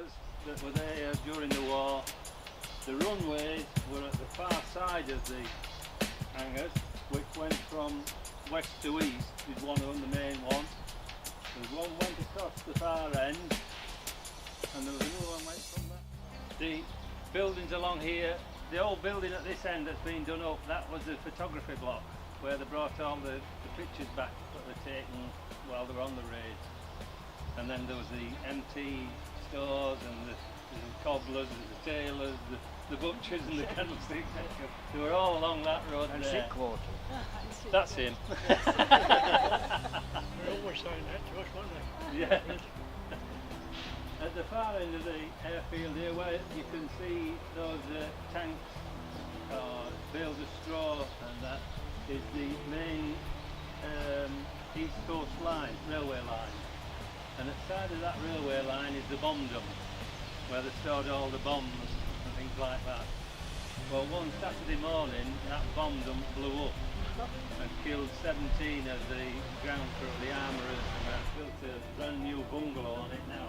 hangars that were there during the war. The runways were at the far side of the hangars, which went from west to east, is one on the main one. There was one went across the far end, and there was another one went from that. The buildings along here, the old building at this end that's been done up, that was the photography block, where they brought all the pictures back that were taken while they were on the raids. And then there was the MT stores and the cobblers and the tailors, the butchers and the candlestick makers. They were all along that road and there. sick quarter. That's him. They always saying that to us, weren't they? Yeah. At the far end of the airfield here, where you can see those tanks or bales of straw, and that is the main East Coast line, railway line. And at the side of that railway line is the bomb dump, where they stored all the bombs and things like that. Well, one Saturday morning, that bomb dump blew up and killed 17 of the ground crew, the armourers, and they've built a brand new bungalow on it now,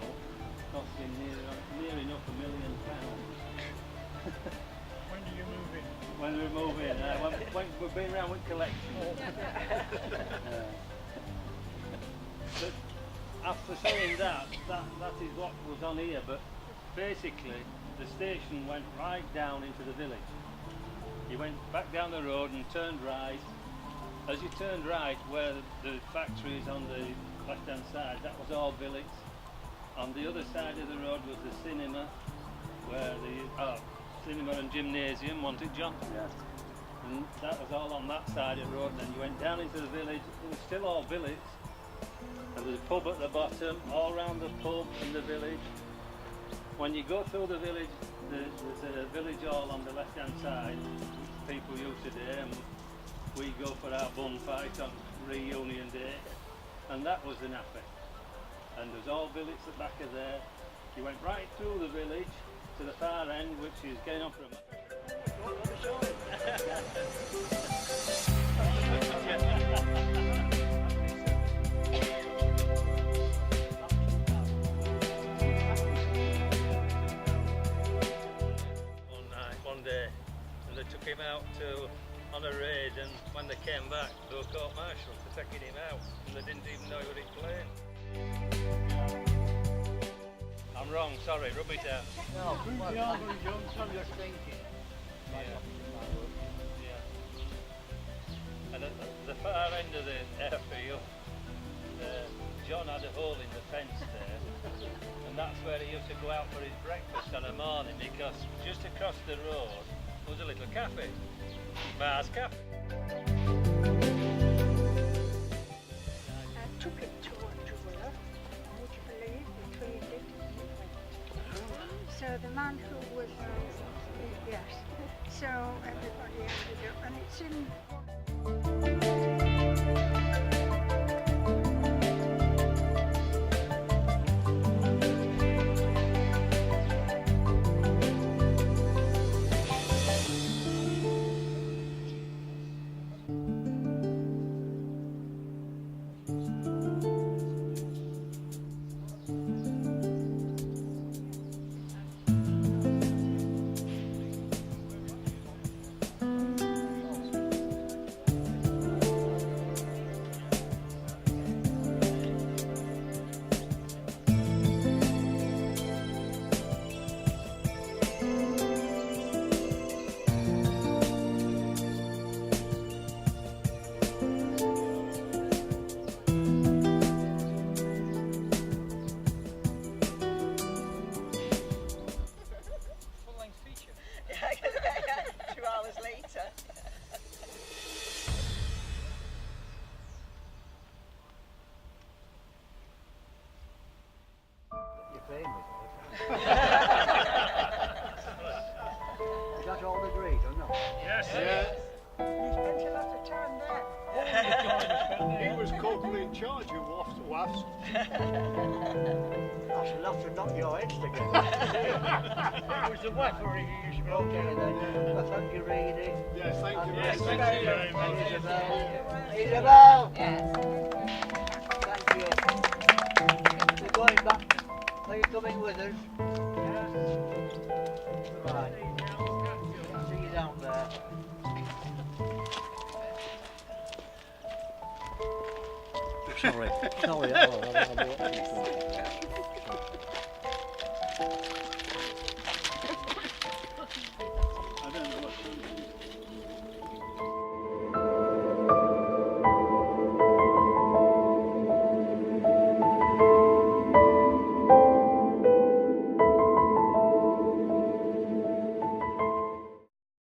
costing near enough £1 million. When do you move in? When we move in, when we've been around with collections. But after saying that is what was on here, but basically the station went right down into the village. You went back down the road and turned right. As you turned right, where the factory is on the left hand side, that was all village. On the other side of the road was the cinema, where the cinema and gymnasium, wasn't it, John? Yes. And that was all on that side of the road. Then you went down into the village. It was still all village. And there's a pub at the bottom, all round the pub in the village. When you go through the village, there's a village hall on the left hand side, which people use today, and we go for our bun fight on reunion day. And that was the nappy. And there's all village at the back of there. You went right through the village to the far end, which is getting on from one day, and they took him out on a raid, and when they came back, they were court-martialed for taking him out, and they didn't even know he was playing. I'm wrong, sorry, rub it out. No, Who's the armory, John? I'm just thinking. And at the far end of the airfield, John had a hole in the fence there, and that's where he used to go out for his breakfast on a morning, because just across the road was a little cafe, Mars Cafe. I took it to work, would you believe, we cleaned it. So the man who was, yes, so everybody ended up, and it's in. Is that all agreed or not? Yes. You spent a lot of time there. He was corporal in charge of WAFs. That's enough to knock your heads together. It was the weaponry he used to Okay then, well, thank you, Reedy. Yes, thank you. Yes, Thank you very much. And Isabel. Isabel! Yes. Thank you. We're going back. Are you coming with us? Right. See you down there. Sorry, sorry. Oh, I'm watching.